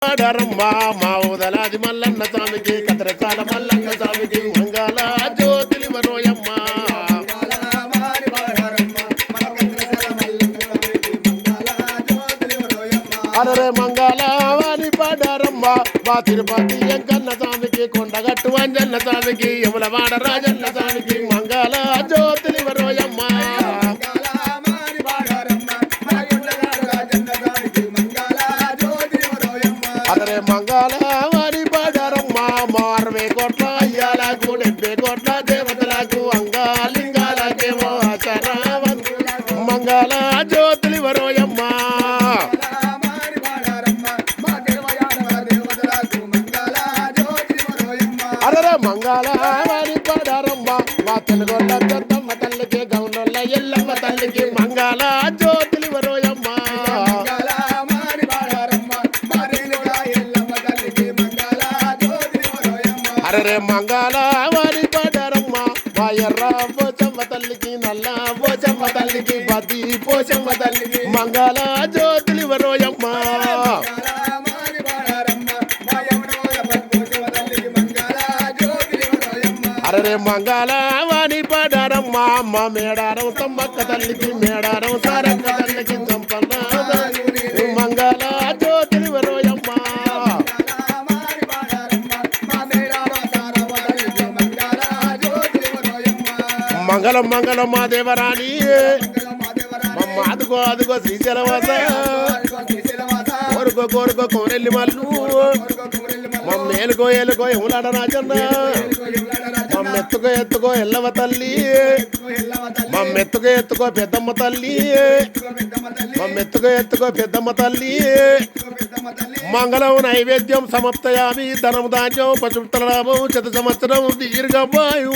ఆడారమ్మా మా ఊదలాది మల్లన్న స్వామికి కత్రకాల మల్లన్న స్వామికి మంగళ జ్యోతిలి వరోయమ్మ అరే మంగళ వాణి పాడారమ్మా మా తిరుపతి వెంకన్న స్వామికి కొండగట్టు అంజన్న స్వామికి యములవాడ రాజన్న స్వామికి మంగళ జ్యోతిలి వరోయమ్మ అరే మంగళ వాణి పాడారమ్మా మార్వే కోట్ల అయ్యాలకు 70 కోట్ల దేవతలకు అంగాలింగాలకేమో మంగళ జ్యోతిలి వరోయమ్మ అరే మంగళ వాణి పాడారమ్మా మా తెలుగోళ్ళ పెద్దమ్మ తల్లికి గౌనొల్ల ఎల్లమ్మ తల్లికి మంగళ జ్యోతిలి వరోయమ్మ అరే మంగళ వాణి పాడారమ్మ మా ఎర్ర పోచమ్మ తల్లికి నల్ల పోచమ్మ తల్లికి బతి పోచమ్మ తల్లికి మంగళ జ్యోతిలి వరోయమ్మ అరే మంగళ వాణి పాడారమ్మ అమ్మ మేడారం తమ్మక్క తల్లికి మేడారం సారక్క తల్లికి చంపన్న మంగళ జ్యోతిలి వరోయమ్మ మంగళం మంగళం మా దేవరాణి అదుగో అదుగో శ్రీశైలవాస కోరుకో కోరుకో కోరెల్లి మల్లు మేలుకో ఏలుకో ఎములాడ రాజన్న ఎత్తుకో ఎత్తుకో ఎల్లవ తల్లి ఎత్తుకో ఎత్తుకో పెద్దమ్మ తల్లి ఎత్తుకో ఎత్తుకో పెద్దమ్మ తల్లి మంగళం నైవేద్యం సమప్తయామి ధనం ధాన్యం పశుప్తలాభం 100 సంవత్సరం దీర్ఘమాయు